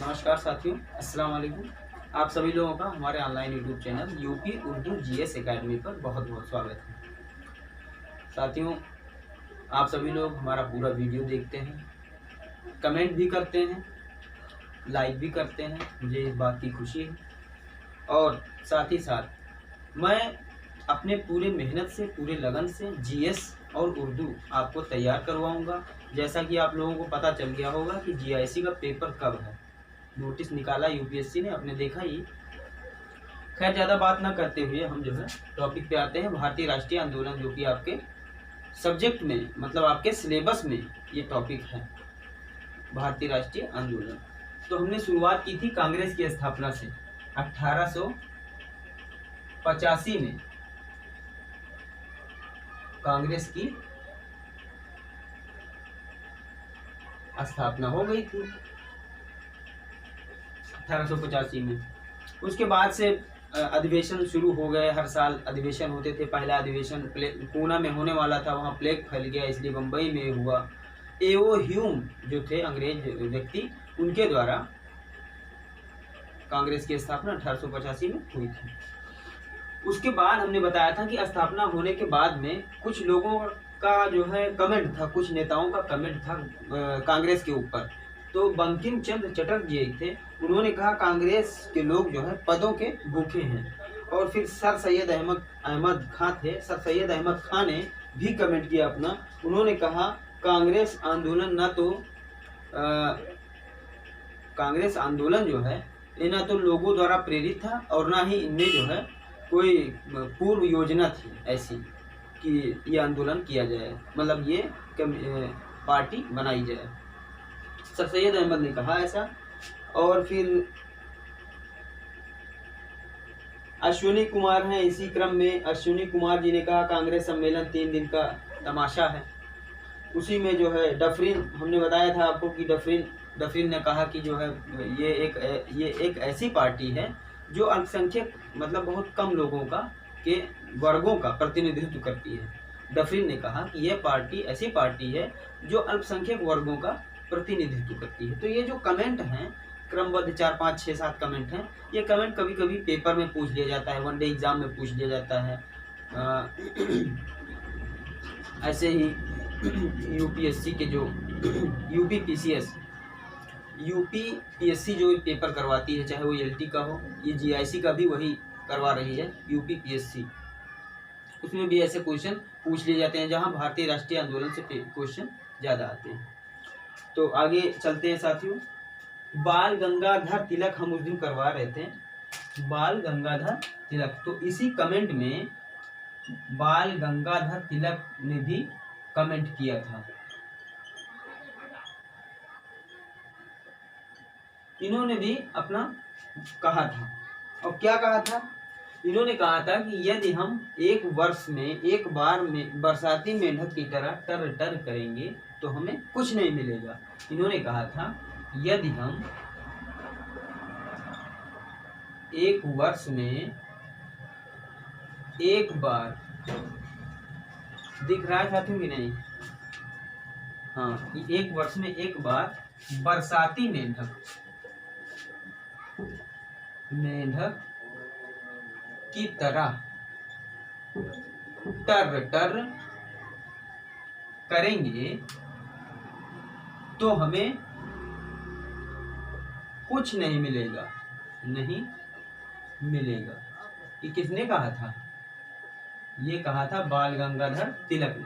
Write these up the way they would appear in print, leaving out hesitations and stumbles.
नमस्कार साथियों, अस्सलाम वालेकुम। आप सभी लोगों का हमारे online YouTube channel UP Urdu GS academy पर बहुत बहुत स्वागत है। साथियों, आप सभी लोग हमारा पूरा वीडियो देखते हैं, कमेंट भी करते हैं, लाइक भी करते हैं, मुझे इस बात की खुशी है। और साथ ही साथ मैं अपने पूरे मेहनत से, पूरे लगन से जीएस और उर्दू आपको तैयार करवाऊंगा। जैसा कि आप लोगों को पता चल गया होगा कि जीआईसी का पेपर कब है, नोटिस निकाला यूपीएससी ने, आपने देखा ही। खैर, ज़्यादा बात ना करते हुए हम जो है टॉपिक पे आते हैं। भारतीय राष्ट्रीय आंदोलन, जो कि आपके सब्जेक्ट में, मतलब आपके सिलेबस में ये टॉपिक है, भारतीय राष्ट्रीय आंदोलन। तो हमने शुरुआत की थी कांग्रेस की स्थापना से 1885 में। कांग्रेस की स्थापना हो गई थी 1885 में। उसके बाद से अधिवेशन शुरू हो गए, हर साल अधिवेशन होते थे। पहला अधिवेशन पूना में होने वाला था, वहाँ प्लेग फैल गया, इसलिए बम्बई में हुआ। एओ ह्यूम जो थे अंग्रेज व्यक्ति, उनके द्वारा कांग्रेस की स्थापना 1885 में हुई थी। उसके बाद हमने बताया था कि स्थापना होने के बाद में कुछ लोगों का जो है कमेंट था, कुछ नेताओं का कमेंट था कांग्रेस के ऊपर। तो बंकिम चंद्र चटर्जी थे, उन्होंने कहा कांग्रेस के लोग जो है पदों के भूखे हैं। और फिर सर सैयद अहमद खां थे, सर सैयद अहमद खां ने भी कमेंट किया अपना। उन्होंने कहा कांग्रेस आंदोलन कांग्रेस आंदोलन जो है ये ना तो लोगों द्वारा प्रेरित था और ना ही इनमें जो है कोई पूर्व योजना थी ऐसी कि ये आंदोलन किया जाए, मतलब ये पार्टी बनाई जाए। सर सैयद अहमद ने कहा ऐसा। और फिर अश्विनी कुमार हैं, इसी क्रम में अश्विनी कुमार जी ने कहा कांग्रेस सम्मेलन 3 दिन का तमाशा है। उसी में जो है डफरिन, हमने बताया था आपको कि डफरिन ने कहा कि जो है ये एक ऐसी पार्टी है जो अल्पसंख्यक, मतलब बहुत कम लोगों का के वर्गों का प्रतिनिधित्व करती है। डफरिन ने कहा कि यह पार्टी ऐसी पार्टी है जो अल्पसंख्यक वर्गों का प्रतिनिधित्व करती है। तो ये जो कमेंट हैं, क्रमबद्ध 4, 5, 6, 7 कमेंट हैं। ये कमेंट कभी कभी पेपर में पूछ लिया जाता है, वनडे एग्जाम में पूछ लिया जाता है। ऐसे ही यूपीएससी के जो यूपीपीएससी जो पेपर करवाती है, चाहे वो एलटी का हो, ये जीआईसी का भी वही करवा रही है यूपीपीएससी। उसमें भी ऐसे क्वेश्चन पूछ लिए जाते हैं जहां भारतीय राष्ट्रीय आंदोलन से क्वेश्चन ज़्यादा आते हैं। तो आगे चलते हैं साथियों। बाल गंगाधर तिलक हम उस दिन करवा रहे थे, बाल गंगाधर तिलक। तो इसी कमेंट में बाल गंगाधर तिलक ने भी कमेंट किया था। इन्होंने भी अपना कहा था। और क्या कहा था? इन्होंने कहा था कि यदि हम एक वर्ष में एक बार में बरसाती मेंढक की तरह टर टर करेंगे तो हमें कुछ नहीं मिलेगा। इन्होंने कहा था यदि हम एक वर्ष में एक बार, दिख रहा है साथियों कि नहीं? हाँ, एक वर्ष में एक बार बरसाती मेंढक की तरह टर टर करेंगे तो हमें कुछ नहीं मिलेगा, नहीं मिलेगा। ये किसने कहा था? ये कहा था बाल गंगाधर तिलक ने।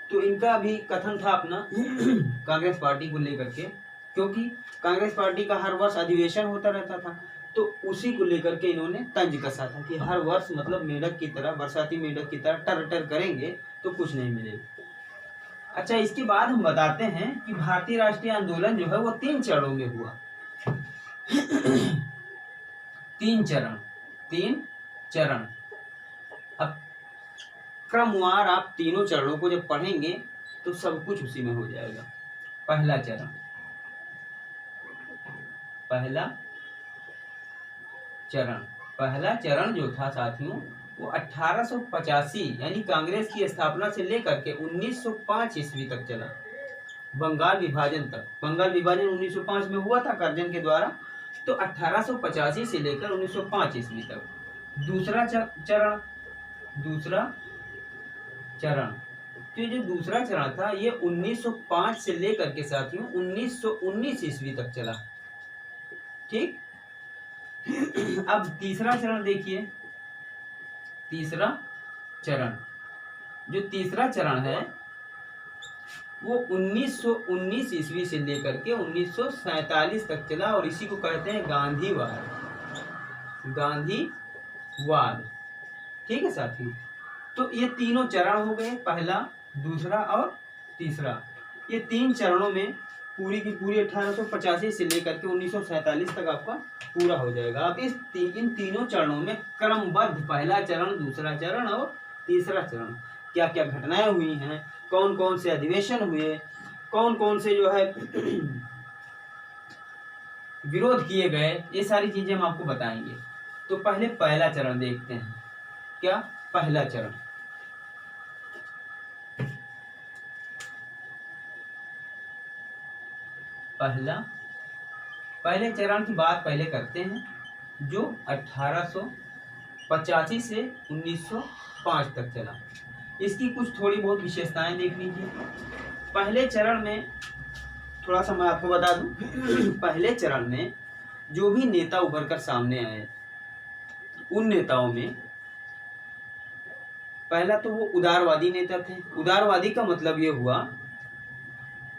तो इनका भी कथन था अपना कांग्रेस पार्टी को लेकर के, क्योंकि कांग्रेस पार्टी का हर वर्ष अधिवेशन होता रहता था। तो उसी को लेकर के इन्होंने तंज कसा था कि हर वर्ष मतलब मेंढक की तरह, बरसाती मेंढक की तरह टर टर करेंगे तो कुछ नहीं मिलेगा। अच्छा, इसके बाद हम बताते हैं कि भारतीय राष्ट्रीय आंदोलन जो है वो 3 चरणों में हुआ। 3 चरण। अब क्रमवार आप तीनों चरणों को जब पढ़ेंगे तो सब कुछ उसी में हो जाएगा। पहला चरण जो था साथियों, वो 1885 यानी कांग्रेस की स्थापना से लेकर के 1905 ईस्वी तक चला। बंगाल विभाजन तक। बंगाल विभाजन 1905 में हुआ था कर्जन के द्वारा, तो 1885 से लेकर 1905 ईस्वी तक। दूसरा चरण तो ये जो दूसरा चरण था ये 1905 से लेकर के साथियों 1919 ईस्वी तक चला। ठीक। अब तीसरा चरण देखिए। तीसरा चरण है वो 1919 ईस्वी से लेकर के 1947 तक चला और इसी को कहते हैं गांधीवाद। ठीक है साथियों। तो ये तीनों चरण हो गए, पहला, दूसरा और तीसरा। ये 3 चरणों में पूरी की पूरी 1885 से लेकर के 1947 तक आपका पूरा हो जाएगा। अब इन तीनों चरणों में क्रमबद्ध पहला चरण, दूसरा चरण और तीसरा चरण क्या क्या घटनाएं हुई हैं, कौन कौन से अधिवेशन हुए, कौन कौन से जो है विरोध किए गए, ये सारी चीजें हम आपको बताएंगे। तो पहले पहला चरण देखते हैं। क्या? पहला चरण। पहले चरण की बात पहले करते हैं, जो 1885 से 1905 तक चला। इसकी कुछ थोड़ी बहुत विशेषताएं देख लीजिए। पहले चरण में थोड़ा सा मैं आपको बता दूं, पहले चरण में जो भी नेता उभर कर सामने आए, उन नेताओं में पहला तो वो उदारवादी नेता थे। उदारवादी का मतलब ये हुआ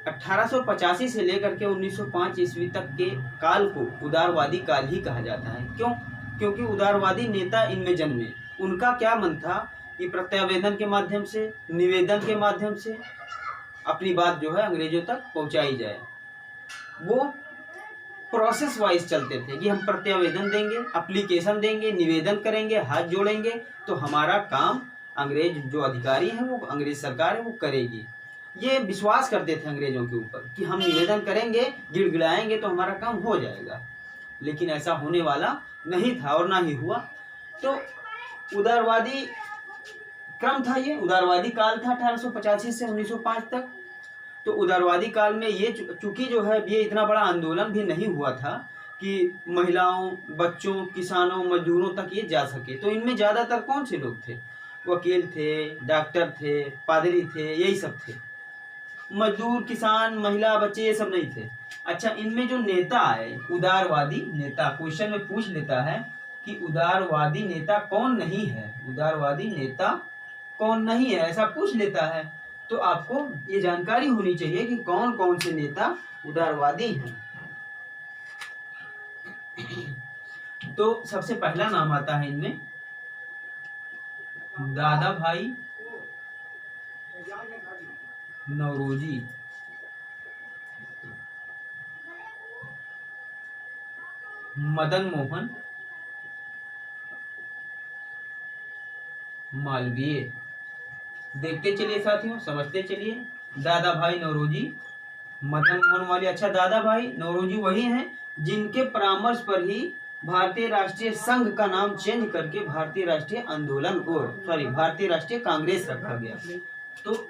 1885 से लेकर के 1905 ईस्वी तक के काल को उदारवादी काल ही कहा जाता है। क्यों? क्योंकि उदारवादी नेता इनमें जन्मे। उनका क्या मन था कि प्रत्यावेदन के माध्यम से, निवेदन के माध्यम से अपनी बात जो है अंग्रेजों तक पहुंचाई जाए। वो प्रोसेस वाइज चलते थे कि हम प्रत्यावेदन देंगे, एप्लीकेशन देंगे, निवेदन करेंगे, हाथ जोड़ेंगे, तो हमारा काम अंग्रेज जो अधिकारी हैं, वो अंग्रेज सरकार है, वो करेगी। ये विश्वास करते थे अंग्रेजों के ऊपर कि हम निवेदन करेंगे, गिड़गिड़ाएंगे तो हमारा काम हो जाएगा। लेकिन ऐसा होने वाला नहीं था और ना ही हुआ। तो उदारवादी क्रम था, ये उदारवादी काल था 1885 से 1905 तक। तो उदारवादी काल में ये चूंकि जो है ये इतना बड़ा आंदोलन भी नहीं हुआ था कि महिलाओं, बच्चों, किसानों, मजदूरों तक ये जा सके। तो इनमें ज्यादातर कौन से लोग थे? वकील थे, डॉक्टर थे, पादरी थे, यही सब थे। मजदूर, किसान, महिला, बच्चे ये सब नहीं थे। अच्छा, इनमें जो नेता आए उदारवादी नेता, क्वेश्चन में पूछ लेता है कि उदारवादी नेता कौन नहीं है, उदारवादी नेता कौन नहीं है, ऐसा पूछ लेता है। तो आपको ये जानकारी होनी चाहिए कि कौन कौन से नेता उदारवादी हैं। तो सबसे पहला नाम आता है इनमें दादा भाई नौरोजी। मदन मोहन मालवीय। देखते चलिए साथियों, समझते चलिए। दादा भाई नौरोजी, मदन मोहन मालवीय। अच्छा, दादा भाई नौरोजी वही हैं जिनके परामर्श पर ही भारतीय राष्ट्रीय संघ का नाम चेंज करके भारतीय राष्ट्रीय आंदोलन भारतीय राष्ट्रीय कांग्रेस रखा गया। तो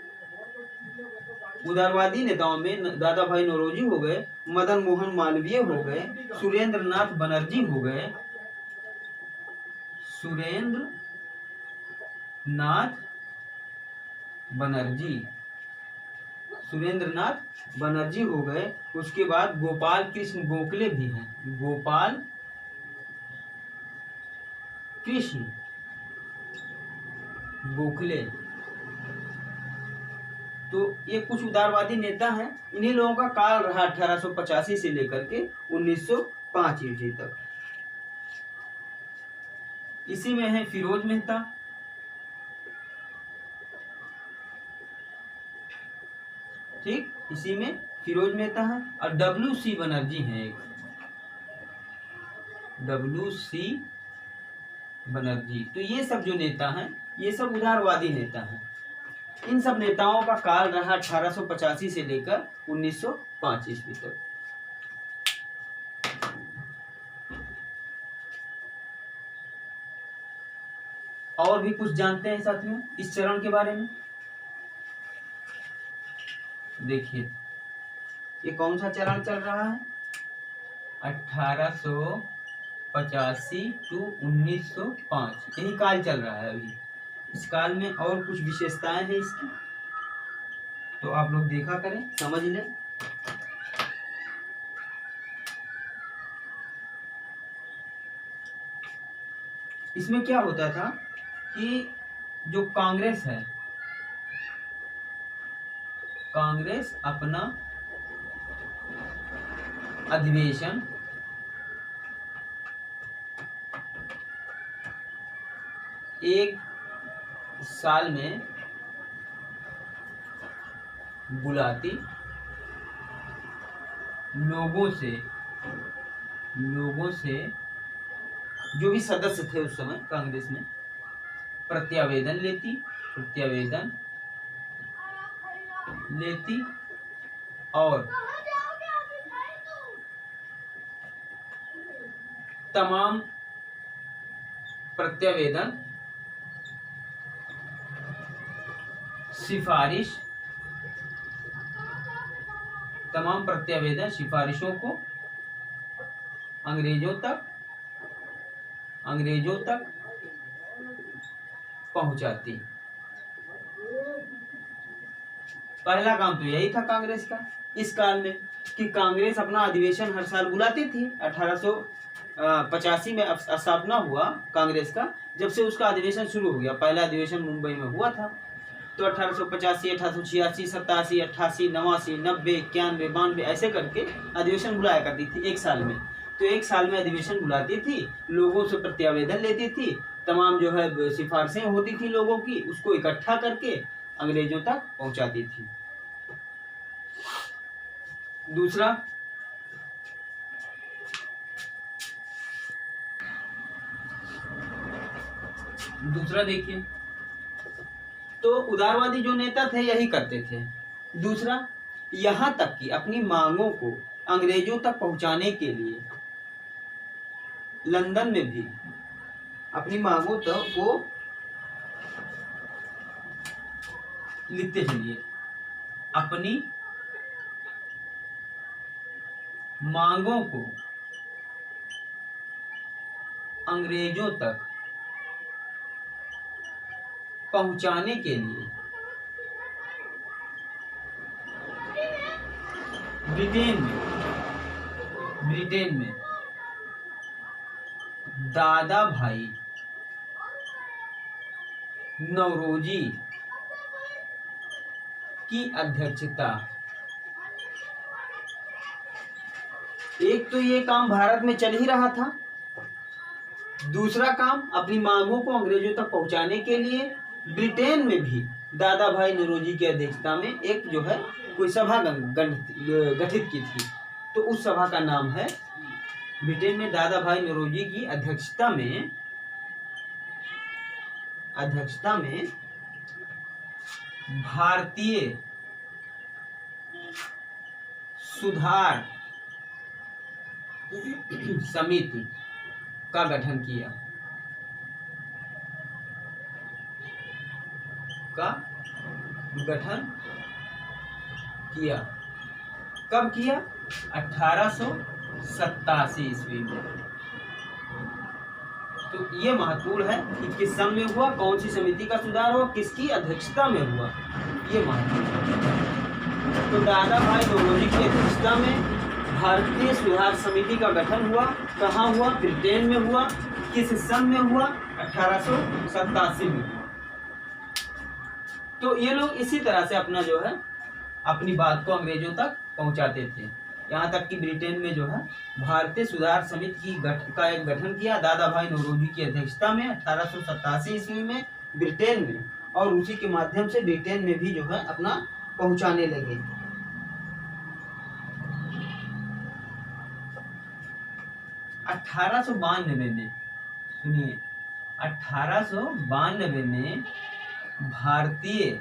उदारवादी नेताओं में दादा भाई नौरोजी हो गए, मदन मोहन मालवीय हो गए, सुरेंद्र नाथ बनर्जी हो गए, सुरेंद्र नाथ बनर्जी हो गए। उसके बाद गोपाल कृष्ण गोखले भी हैं, गोपाल कृष्ण गोखले। तो ये कुछ उदारवादी नेता हैं। इन्हीं लोगों का काल रहा 1885 से लेकर के 1905 ईस्वी तक। इसी में है फिरोज मेहता, ठीक, इसी में फिरोज मेहता है। और डब्ल्यू.सी. बनर्जी हैं एक, डब्ल्यू.सी. बनर्जी। तो ये सब जो नेता हैं, ये सब उदारवादी नेता हैं। इन सब नेताओं का काल रहा 1885 से लेकर 1905 ईस्वी तक। और भी कुछ जानते हैं साथियों इस चरण के बारे में? देखिए, ये कौन सा चरण चल रहा है? 1885 टू 1905, यही काल चल रहा है अभी। इस काल में और कुछ विशेषताएं हैं इसकी, तो आप लोग देखा करें, समझ लें। इसमें क्या होता था कि जो कांग्रेस है, कांग्रेस अपना अधिवेशन एक साल में बुलाती, लोगों से जो भी सदस्य थे उस समय कांग्रेस में प्रत्यावेदन लेती और तमाम प्रत्यावेदन सिफारिशों को अंग्रेजों तक पहुंचाती। पहला काम तो यही था कांग्रेस का इस काल में, कि कांग्रेस अपना अधिवेशन हर साल बुलाती थी। 1885 में स्थापना हुआ कांग्रेस का, जब से उसका अधिवेशन शुरू हो गया। पहला अधिवेशन मुंबई में हुआ था, तो 1885, 1886, 87, 88, 89, 90, 91, 92 ऐसे करके अधिवेशन बुलाया करती थी एक साल में। तो एक साल में अधिवेशन बुलाती थी, लोगों से प्रत्यावेदन लेती थी, तमाम जो है सिफारिशें होती थी लोगों की, उसको इकट्ठा करके अंग्रेजों तक पहुंचाती थी। दूसरा देखिए, तो उदारवादी जो नेता थे यही करते थे। दूसरा, यहाँ तक कि अपनी मांगों को अंग्रेजों तक पहुंचाने के लिए लंदन में भी अपनी मांगों तक को लिखते चलिए, अपनी मांगों को अंग्रेजों तक पहुंचाने के लिए ब्रिटेन में दादा भाई नौरोजी की अध्यक्षता। एक तो ये काम भारत में चल ही रहा था, दूसरा काम अपनी मांगों को अंग्रेजों तक पहुंचाने के लिए ब्रिटेन में भी दादा भाई नौरोजी की अध्यक्षता में एक जो है कोई सभा गठित की थी। तो उस सभा का नाम है, ब्रिटेन में दादा भाई नौरोजी की अध्यक्षता में भारतीय सुधार समिति का गठन किया। कब किया? 1887 ईस्वी में। तो ये महत्वपूर्ण है कि किस सन में हुआ, कौन सी समिति का सुधार हुआ, किसकी अध्यक्षता में हुआ, ये महत्वपूर्ण है। तो दादा भाई नौरोजी की अध्यक्षता में भारतीय सुधार समिति का गठन हुआ। कहाँ हुआ? ब्रिटेन में हुआ। किस सन में हुआ? 1887 में। तो ये लोग इसी तरह से अपना जो है अपनी बात को अंग्रेजों तक पहुंचाते थे। यहाँ तक कि ब्रिटेन में जो है भारतीय सुधार समिति का एक गठन किया दादा भाई नौरोजी की अध्यक्षता में 1887 ईस्वी में ब्रिटेन में, और उसी के माध्यम से ब्रिटेन में भी जो है अपना पहुंचाने लगे। सुनिए, 1892 में भारतीय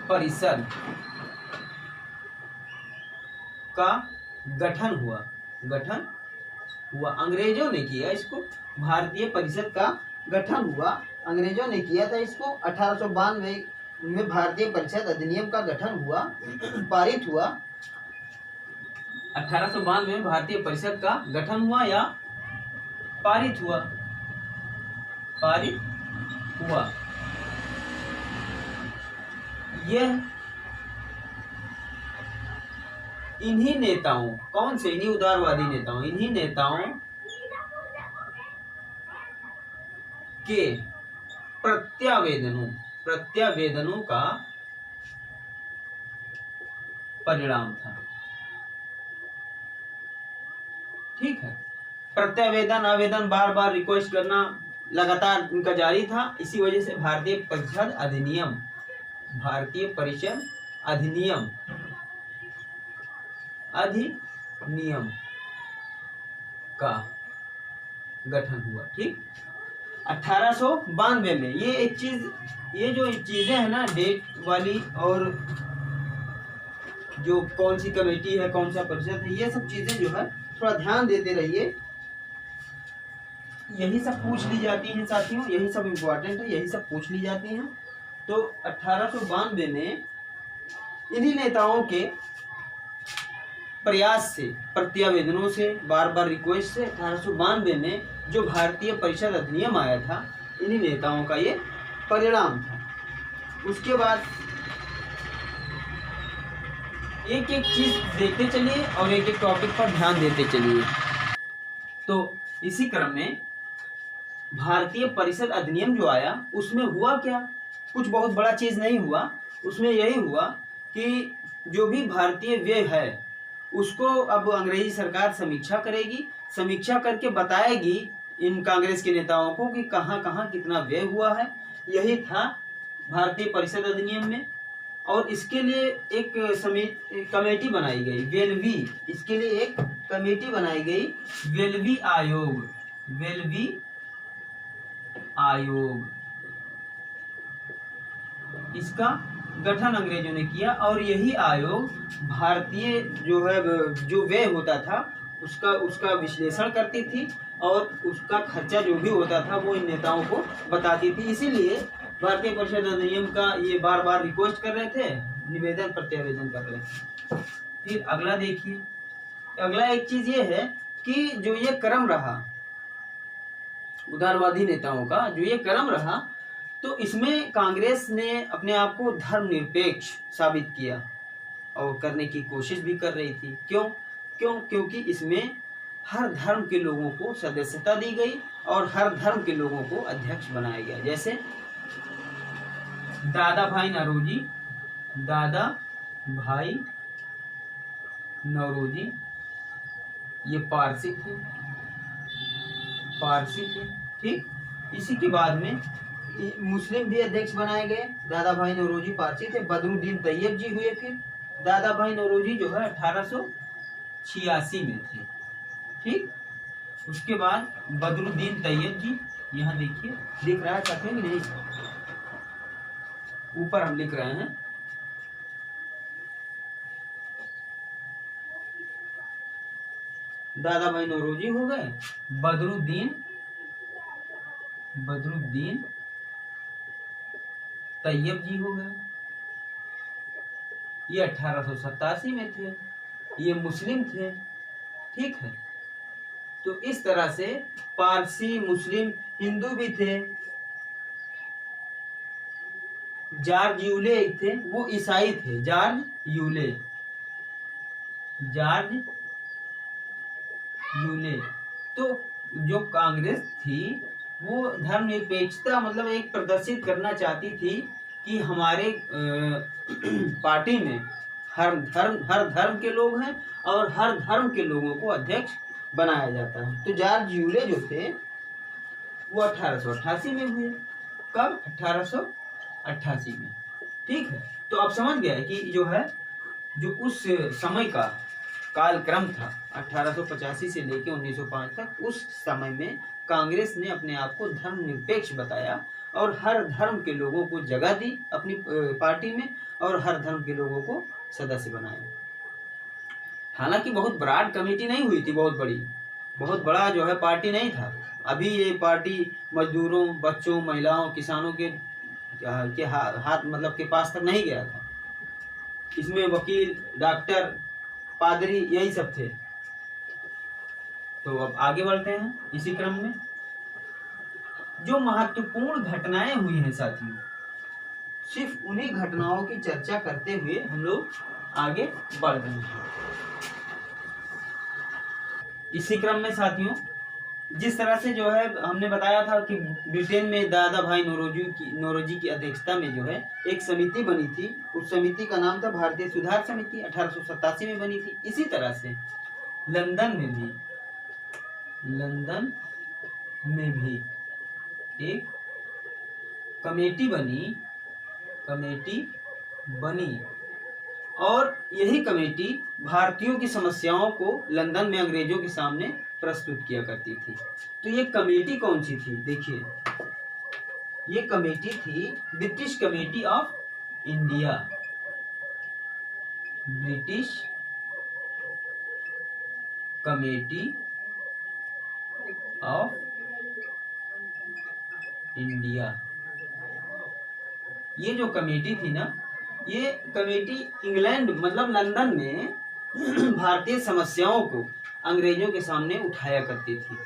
परिषद का गठन हुआ। अंग्रेजों ने किया इसको। भारतीय परिषद का गठन हुआ, अंग्रेजों ने किया था इसको। 1892 में भारतीय परिषद अधिनियम का गठन हुआ, पारित हुआ। 1892 में भारतीय परिषद का गठन हुआ या पारित हुआ? पारित हुआ। यह इन्हीं नेताओं, कौन से? इन्हीं उदारवादी नेताओं, इन्हीं नेताओं के प्रत्यावेदनों का परिणाम था। ठीक है, प्रत्यावेदन, आवेदन, बार बार रिक्वेस्ट करना लगातार उनका जारी था। इसी वजह से भारतीय परिषद अधिनियम का गठन हुआ। ठीक, 1892 में। ये एक चीज, ये जो चीजें है ना डेट वाली, और जो कौन सी कमेटी है, कौन सा परिषद है, ये सब चीजें जो है थोड़ा ध्यान देते रहिए। यही सब पूछ ली जाती हैं साथियों, यही सब इम्पोर्टेंट है, यही सब पूछ ली जाती हैं। तो 1892 में इन्हीं नेताओं के प्रयास से, प्रत्यावेदनों से, बार बार रिक्वेस्ट से 1892 में जो भारतीय परिषद अधिनियम आया था, इन्हीं नेताओं का ये परिणाम था। उसके बाद एक एक चीज देखते चलिए और एक एक टॉपिक पर ध्यान देते चलिए। तो इसी क्रम में भारतीय परिषद अधिनियम जो आया, उसमें हुआ क्या? कुछ बहुत बड़ा चीज नहीं हुआ। उसमें यही हुआ कि जो भी भारतीय व्यय है उसको अब अंग्रेजी सरकार समीक्षा करेगी, समीक्षा करके बताएगी इन कांग्रेस के नेताओं को कि कहाँ कहाँ कितना व्यय हुआ है। यही था भारतीय परिषद अधिनियम में। और इसके लिए एक कमेटी बनाई गई, वेलवी। इसके लिए एक कमेटी बनाई गई, वेलवी आयोग। वेलवी आयोग, इसका गठन अंग्रेजों ने किया। और यही आयोग भारतीय जो है जो व्यय होता था उसका विश्लेषण करती थी, और उसका खर्चा जो भी होता था वो इन नेताओं को बताती थी। इसीलिए भारतीय परिषद अधिनियम का ये बार बार रिक्वेस्ट कर रहे थे, निवेदन प्रत्यावेदन कर रहे थे। फिर अगला देखिए, अगला एक चीज ये है कि जो ये क्रम रहा उदारवादी नेताओं का, जो ये क्रम रहा, तो इसमें कांग्रेस ने अपने आप को धर्मनिरपेक्ष साबित किया और करने की कोशिश भी कर रही थी। क्योंकि इसमें हर धर्म के लोगों को सदस्यता दी गई और हर धर्म के लोगों को अध्यक्ष बनाया गया। जैसे दादा भाई नौरोजी, ये पारसी थे। ठीक, इसी के बाद में मुस्लिम भी अध्यक्ष बनाए गए। दादा भाई नौरोजी पारसी थे। बदरुद्दीन तैयब जी हुए। फिर दादा भाई नौरोजी जो है 1886 में थे। ठीक, उसके बाद बदरुद्दीन तैयब जी, यहाँ देखिए, दिख रहा है साथियों कि नहीं? ऊपर हम लिख रहे हैं, दादा भाई नौरोजी हो गए, बदरुद्दीन तैयब जी हो गए। ये 1887 में थे, ये मुस्लिम थे। ठीक है, तो इस तरह से पारसी, मुस्लिम, हिंदू भी थे। जॉर्ज यूले एक थे, वो ईसाई थे। George Yule. तो जो कांग्रेस थी वो धर्मनिरपेक्षता मतलब एक प्रदर्शित करना चाहती थी कि हमारे पार्टी में हर धर्म के लोग हैं और हर धर्म के लोगों को अध्यक्ष बनाया जाता है। तो जॉर्ज यूले जो थे वो 1888 में हुए। कब? 1888 में। ठीक है, तो आप समझ गए कि जो है जो उस समय का कालक्रम था 1885 से लेकर 1905 तक, उस समय में कांग्रेस ने अपने आप को धर्मनिरपेक्ष बताया और हर धर्म के लोगों को जगह दी अपनी पार्टी में और हर धर्म के लोगों को सदस्य बनाया। हालांकि बहुत ब्रॉड कमेटी नहीं हुई थी, बहुत बड़ा जो है पार्टी नहीं था। अभी ये पार्टी मजदूरों, बच्चों, महिलाओं, किसानों के के हाथ मतलब के पास तक नहीं गया था। इसमें वकील, डॉक्टर, पादरी यही सब थे। तो अब आगे बढ़ते हैं इसी क्रम में। जो महत्वपूर्ण घटनाएं हुई हैं साथियों, सिर्फ उन्हीं घटनाओं की चर्चा करते हुए हम लोग आगे बढ़ रहे हैं। इसी क्रम में साथियों, जिस तरह से जो है हमने बताया था कि ब्रिटेन में दादा भाई नौरोजी की अध्यक्षता में जो है एक समिति बनी थी। उस समिति का नाम था भारतीय सुधार समिति, 1887 में बनी थी। इसी तरह से लंदन में भी एक कमेटी बनी और यही कमेटी भारतीयों की समस्याओं को लंदन में अंग्रेजों के सामने प्रस्तुत किया करती थी। तो ये कमेटी कौन सी थी? देखिए, ये कमेटी थी British committee of India. British committee of India. ये जो कमेटी थी ना, ये कमेटी इंग्लैंड मतलब लंदन में भारतीय समस्याओं को अंग्रेजों के सामने उठाया करती थी।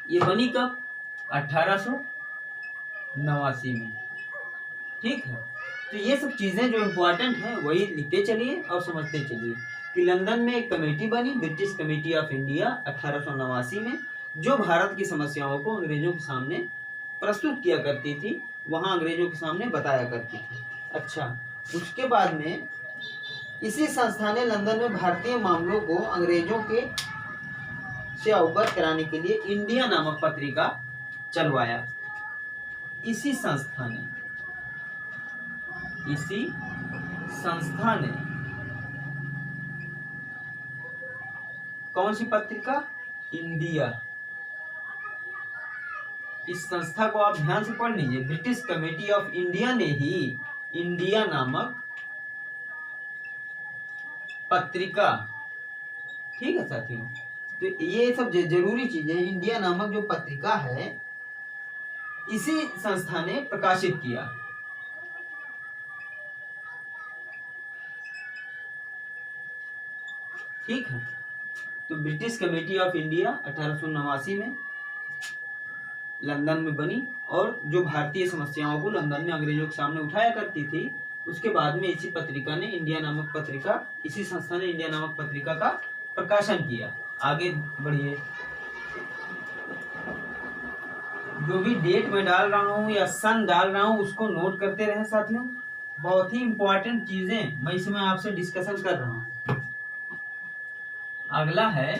ये बनी कब? 1889 में। ठीक है, तो ये सब चीजें जो इम्पोर्टेंट हैं वही लिखते चलिए और समझते चलिए कि लंदन में एक कमेटी बनी, ब्रिटिश कमेटी ऑफ इंडिया, 1889 में, जो भारत की समस्याओं को अंग्रेजों के सामने प्रस्तुत किया करती थी, वहां अंग्रेजों के सामने बताया करती थी। अच्छा, उसके बाद में इसी संस्था ने लंदन में भारतीय मामलों को अंग्रेजों के से अवगत कराने के लिए इंडिया नामक पत्रिका चलवाया। इसी संस्था ने कौन सी पत्रिका? इंडिया। इस संस्था को आप ध्यान से पढ़ लीजिए। ब्रिटिश कमेटी ऑफ इंडिया ने ही इंडिया नामक पत्रिका, ठीक है साथियों, तो ये सब जरूरी चीजें, इंडिया नामक जो पत्रिका है इसी संस्था ने प्रकाशित किया। ठीक है, तो ब्रिटिश कमेटी ऑफ इंडिया 1889 में लंदन में बनी और जो भारतीय समस्याओं को लंदन में अंग्रेजों के सामने उठाया करती थी। उसके बाद में इसी पत्रिका ने इंडिया नामक पत्रिका, इसी संस्था ने इंडिया नामक पत्रिका का प्रकाशन किया। आगे बढ़िए। जो भी डेट में डाल रहा हूँ या सन डाल रहा हूँ उसको नोट करते रहे साथियों। बहुत ही इंपॉर्टेंट चीजें मैं इसमें आपसे डिस्कशन कर रहा हूँ। अगला है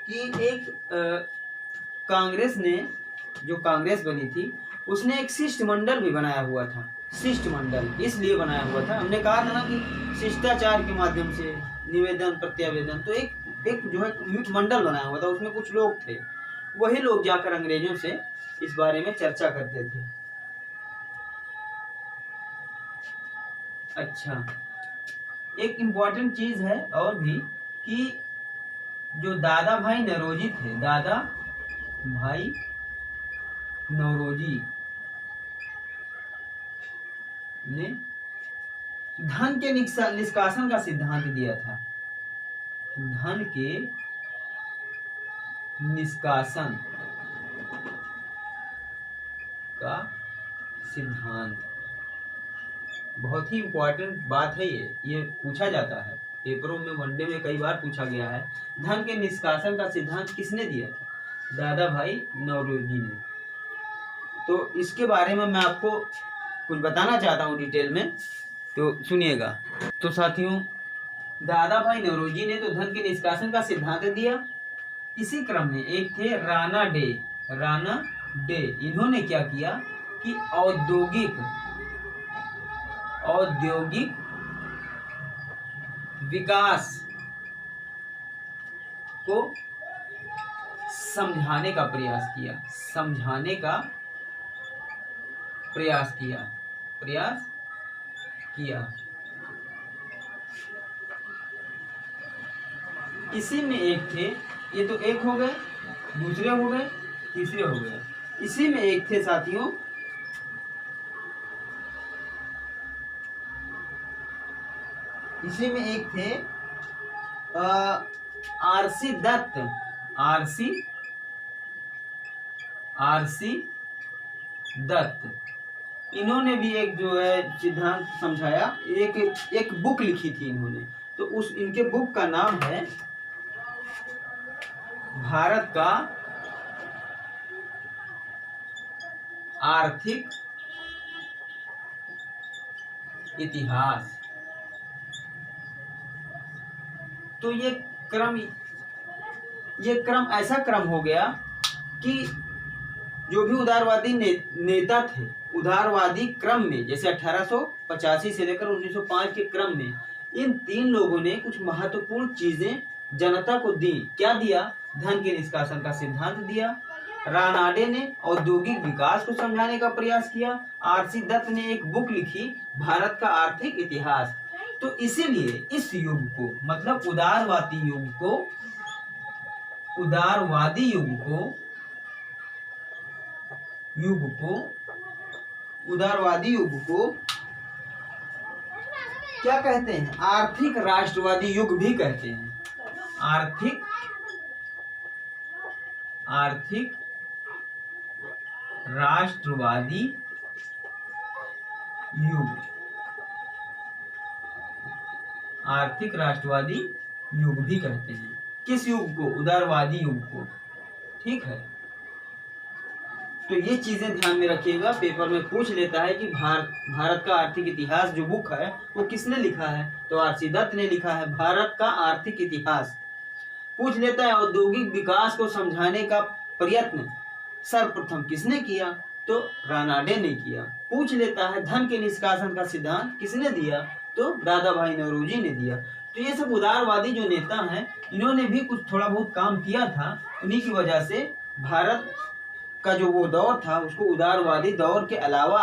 कि एक कांग्रेस ने, जो कांग्रेस बनी थी, उसने एक शिष्टमंडल भी बनाया हुआ था। शिष्टमंडल इसलिए बनाया हुआ था, हमने कहा था ना कि शिष्टाचार के माध्यम से निवेदन प्रत्यावेदन, तो एक जो है मंडल बनाया हुआ था। उसमें कुछ लोग थे, वही लोग जाकर अंग्रेजों से इस बारे में चर्चा करते थे। अच्छा, एक इम्पॉर्टेंट चीज है और भी कि जो दादा भाई नौरोजी थे, दादा भाई नौरोजी ने धन के निष्कासन का सिद्धांत दिया था। धन के निष्कासन का सिद्धांत बहुत ही इम्पोर्टेंट बात है। ये पूछा जाता है पेपरों में, वनडे में कई बार पूछा गया है। धन के निष्कासन का सिद्धांत किसने दिया था? दादा भाई नौरोजी ने। तो इसके बारे में मैं आपको कुछ बताना चाहता हूँ डिटेल में, तो सुनिएगा। तो साथियों, दादा भाई नौरोजी ने तो धन के निष्कासन का सिद्धांत दिया। इसी क्रम में एक थे राणा डे। इन्होंने क्या किया कि औद्योगिक विकास को समझाने का प्रयास किया। इसी में एक थे, ये तो एक हो गए, दूसरे हो गए, तीसरे हो गए। इसी में एक थे साथियों आरसी दत्त। आरसी दत्त इन्होंने भी एक जो है सिद्धांत समझाया, एक बुक लिखी थी इन्होंने। तो उस इनके बुक का नाम है भारत का आर्थिक इतिहास। तो ये क्रम ऐसा क्रम हो गया कि जो भी उदारवादी नेता थे, उदारवादी क्रम में, जैसे 1885 से लेकर 1905 के क्रम में इन 3 लोगों ने कुछ महत्वपूर्ण चीजें जनता को दी। क्या दिया? धन के निष्कासन का सिद्धांत दिया। रानाडे ने औद्योगिक विकास को समझाने का प्रयास किया। आरसी दत्त ने एक बुक लिखी, भारत का आर्थिक इतिहास। तो इसीलिए इस युग को, मतलब उदारवादी युग को क्या कहते हैं? आर्थिक राष्ट्रवादी युग भी कहते हैं। आर्थिक राष्ट्रवादी युग, आर्थिक राष्ट्रवादी युग भी कहते हैं। किस युग को? उदारवादी युग को। ठीक है, तो ये चीजें ध्यान में रखिएगा। पेपर में पूछ लेता है कि भारत का आर्थिक इतिहास जो बुक है वो किसने लिखा है? तो आरसी दत्त ने लिखा है, भारत का आर्थिक इतिहास। पूछ लेता है औद्योगिक विकास को समझाने का प्रयत्न सर्वप्रथम किसने किया? तो रानाडे ने किया। पूछ लेता है धन के निष्कासन का सिद्धांत किसने दिया? तो दादा भाई नौरोजी ने दिया। तो ये सब उदारवादी जो नेता हैं, इन्होंने भी कुछ थोड़ा बहुत काम किया था। उन्हीं की वजह से भारत का जो वो दौर था उसको उदारवादी दौर के अलावा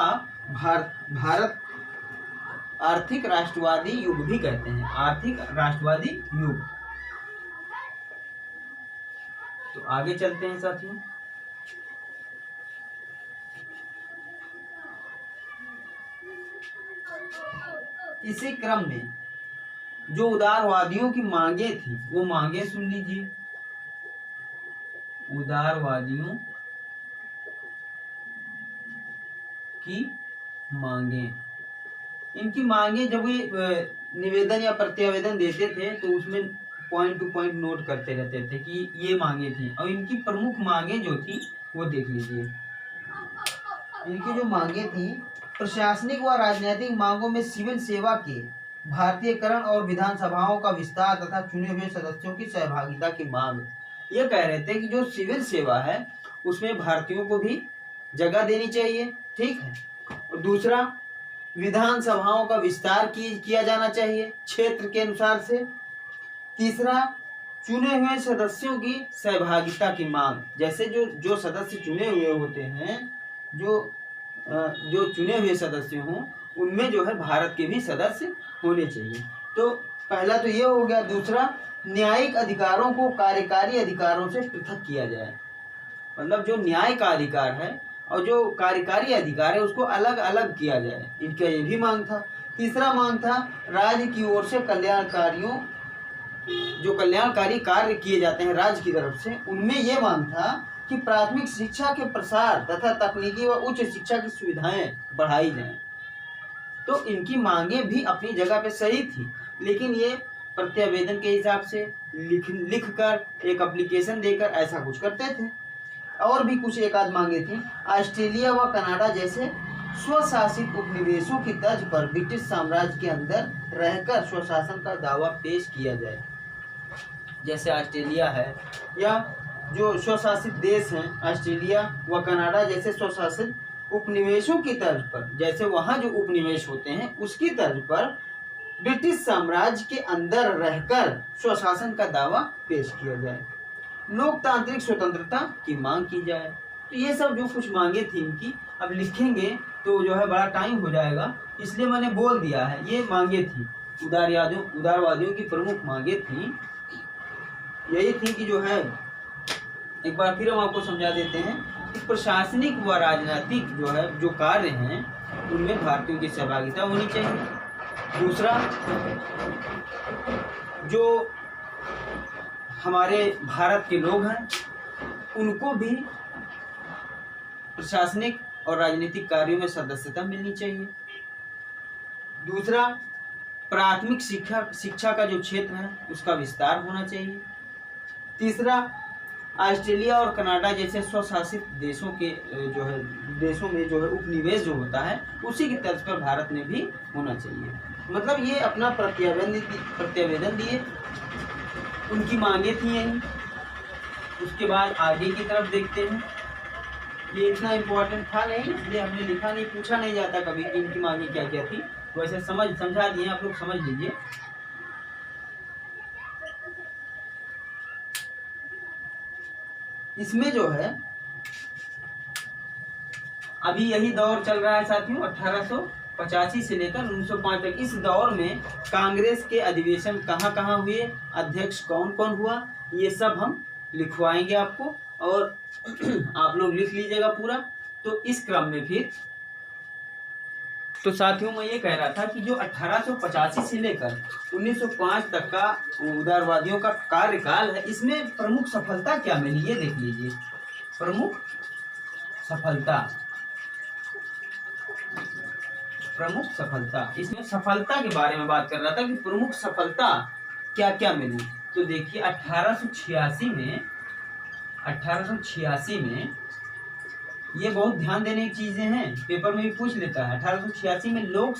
भारत आर्थिक राष्ट्रवादी युग भी कहते हैं। आर्थिक राष्ट्रवादी युग। तो आगे चलते हैं साथियों। इसी क्रम में जो उदारवादियों की मांगे थी, वो मांगे सुन लीजिए। उदारवादियों की मांगे, इनकी मांगे जब ये निवेदन या प्रत्यावेदन देते थे तो उसमें पॉइंट टू पॉइंट नोट करते रहते थे कि ये मांगे थी। और इनकी प्रमुख मांगे जो थी वो देख लीजिए। इनकी जो मांगे थी, प्रशासनिक व राजनीतिक मांगों में सिविल सेवा के भारतीयकरण और विधानसभाओं का विस्तार तथा चुने हुए सदस्यों की सहभागिता की मांग। ये कह रहे थे कि जो सिविल सेवा है उसमें भारतीयों को भी जगह देनी चाहिए। ठीक है। और दूसरा, विधानसभाओं का विस्तार किया जाना चाहिए क्षेत्र के अनुसार से। तीसरा, चुने हुए सदस्यों की सहभागिता की मांग। जैसे जो सदस्य चुने हुए होते हैं, जो चुने हुए सदस्य हों, उनमें जो है भारत के भी सदस्य होने चाहिए। तो पहला तो ये हो गया। दूसरा, न्यायिक अधिकारों को कार्यकारी अधिकारों से पृथक किया जाए। मतलब जो न्याय का अधिकार है और जो कार्यकारी अधिकार है उसको अलग अलग किया जाए। इनका ये भी मांग था। तीसरा मांग था, राज्य की ओर से जो कल्याणकारी कार्य किए जाते हैं राज्य की तरफ से, उनमें ये मांग था कि प्राथमिक शिक्षा के प्रसार तथा तकनीकी व उच्च शिक्षा की सुविधाएं बढ़ाई जाएं। तो इनकी मांगे भी अपनी जगह पे सही थी, लेकिन ये प्रत्यावेदन के हिसाब से लिख कर एक एप्लीकेशन देकर ऐसा कुछ करते थे। और भी कुछ एक आध मांगे थी। ऑस्ट्रेलिया व कनाडा जैसे स्वशासित उपनिवेशों की तर्ज पर ब्रिटिश साम्राज्य के अंदर रहकर स्वशासन का दावा पेश किया जाए। जैसे ऑस्ट्रेलिया है, या जो स्वशासित देश हैं ऑस्ट्रेलिया व कनाडा जैसे स्वशासित उपनिवेशों की तर्ज पर, जैसे वहाँ जो उपनिवेश होते हैं उसकी तर्ज पर ब्रिटिश साम्राज्य के अंदर रहकर स्वशासन का दावा पेश किया जाए। लोकतांत्रिक स्वतंत्रता की मांग की जाए। तो ये सब जो कुछ मांगे थी इनकी, अब लिखेंगे तो जो है बड़ा टाइम हो जाएगा, इसलिए मैंने बोल दिया है ये मांगे थी। उदारवादियों की प्रमुख मांगे थी, यही थी कि जो है एक बार फिर हम आपको समझा देते हैं कि प्रशासनिक व राजनीतिक जो है जो कार्य हैं उनमें भारतीयों की सहभागिता होनी चाहिए। दूसरा, जो हमारे भारत के लोग हैं उनको भी प्रशासनिक और राजनीतिक कार्यों में सदस्यता मिलनी चाहिए। दूसरा, प्राथमिक शिक्षा का जो क्षेत्र है उसका विस्तार होना चाहिए। तीसरा, ऑस्ट्रेलिया और कनाडा जैसे स्वशासित देशों के देशों में जो है उपनिवेश जो होता है उसी की तर्ज पर भारत में भी होना चाहिए। मतलब ये अपना प्रत्यावेदन दिए, उनकी मांगे थी यही। उसके बाद आगे की तरफ देखते हैं। ये इतना इम्पोर्टेंट था नहीं, इसलिए हमने लिखा नहीं, पूछा नहीं जाता कभी कि इनकी मांगे क्या क्या थी, वैसे समझा दिए, आप लोग समझ लीजिए। इसमें जो है अभी यही दौर चल रहा है साथियों, 1885 से लेकर 1905 तक। इस दौर में कांग्रेस के अधिवेशन कहाँ कहाँ हुए, अध्यक्ष कौन कौन हुआ, ये सब हम लिखवाएंगे आपको और आप लोग लिख लीजिएगा पूरा। तो इस क्रम में फिर तो साथियों मैं ये कह रहा था कि जो 1885 से लेकर 1905 तक का उदारवादियों का कार्यकाल है, इसमें प्रमुख सफलता क्या मिली ये देख लीजिए। प्रमुख सफलता, इसमें सफलता के बारे में बात कर रहा था कि प्रमुख सफलता क्या क्या मिली। तो देखिए 1886 में ये बहुत ध्यान देने की चीजें हैं, पेपर में भी पूछ लेता है। 1886 में लोक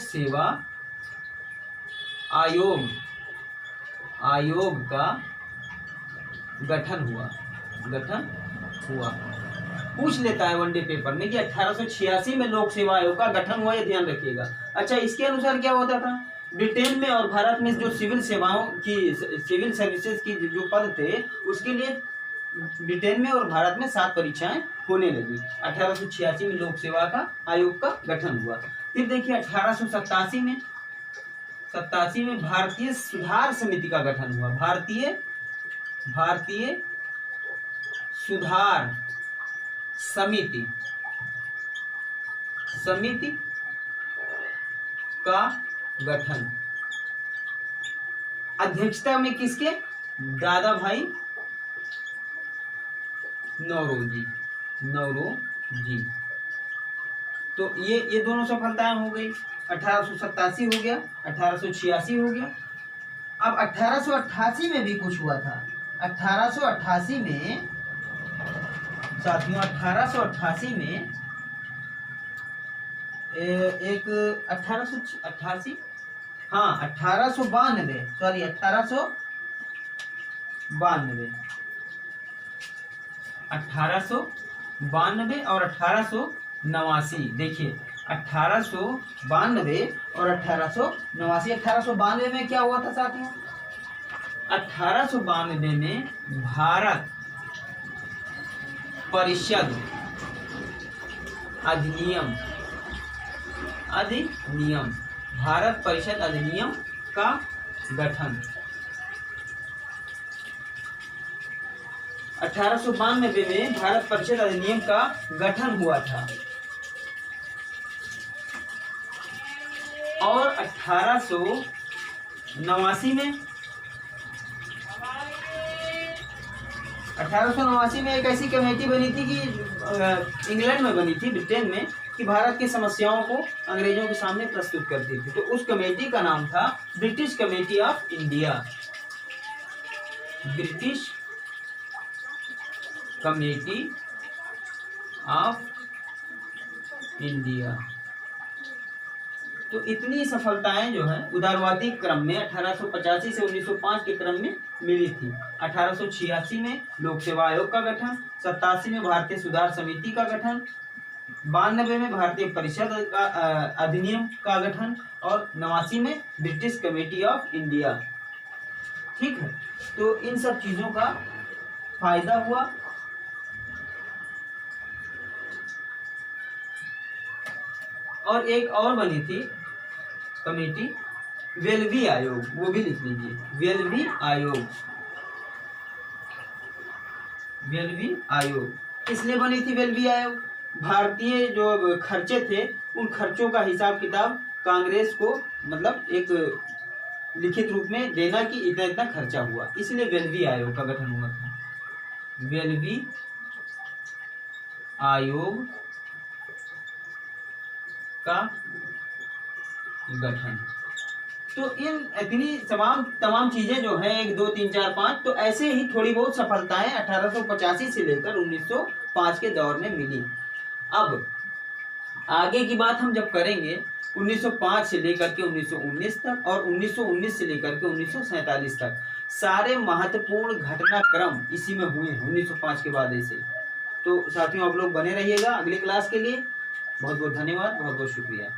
सेवा आयोग का गठन हुआ। पूछ लेता है वनडे पेपर में कि 1886 में लोक सेवा आयोग का गठन हुआ, ये ध्यान रखिएगा। अच्छा, इसके अनुसार क्या होता था, ब्रिटेन में और भारत में जो सिविल सर्विसेज की जो पद थे उसके लिए ब्रिटेन में और भारत में 7 परीक्षाएं होने लगी। 1886 में लोक सेवा का आयोग का गठन हुआ। फिर देखिए 1887 में भारतीय सुधार समिति का गठन हुआ। भारतीय सुधार समिति का गठन, अध्यक्षता में किसके, दादा भाई नौरोजी। तो ये दोनों सफलताएं हो गई। 1887 हो गया, 1886 हो गया। अब 1888 में भी कुछ हुआ था। 1888 में साथियों 1888 में एक 1892 और 1889। देखिए 1892 और 1889। 1892 में क्या हुआ था साथियों, 1892 में भारत परिषद अधिनियम, भारत परिषद अधिनियम का गठन। 1892 में भारत परिषद अधिनियम का गठन हुआ था और 1889 में एक ऐसी कमेटी बनी थी कि इंग्लैंड में बनी थी, ब्रिटेन में, कि भारत की समस्याओं को अंग्रेजों के सामने प्रस्तुत करती थी। तो उस कमेटी का नाम था British committee of India. British committee of India. तो इतनी सफलताएं जो है उदारवादी क्रम में 1885 से 1905 के क्रम में मिली थी। 1886 में लोक सेवा आयोग का गठन, 87 में भारतीय सुधार समिति का गठन, 92 में भारतीय परिषद अधिनियम का गठन और 89 में ब्रिटिश कमेटी ऑफ इंडिया। ठीक है, तो इन सब चीजों का फायदा हुआ। और एक और बनी थी कमेटी, वेलवी आयोग, वो भी लिख लीजिए, वेलवी आयोग। वेलवी आयोग। किस लिए बनी थी वेलवी आयोग? भारतीय जो खर्चे थे उन खर्चों का हिसाब किताब कांग्रेस को मतलब एक लिखित रूप में देना कि इतना इतना खर्चा हुआ, इसलिए वेलवी आयोग का गठन हुआ था। वेलवी आयोग का गठन। तो इन इतनी तमाम चीजें जो है 1 2 3 4 5, तो ऐसे ही थोड़ी बहुत सफलताएं 1885 से लेकर 1905 के दौर में मिली। अब आगे की बात हम जब करेंगे 1905 से लेकर के 1919 तक और 1919 से लेकर के 1947 तक सारे महत्वपूर्ण घटनाक्रम इसी में हुए हैं 1905 के बाद ऐसे। तो साथियों आप लोग बने रहिएगा अगले क्लास के लिए। बहुत बहुत धन्यवाद, बहुत बहुत शुक्रिया।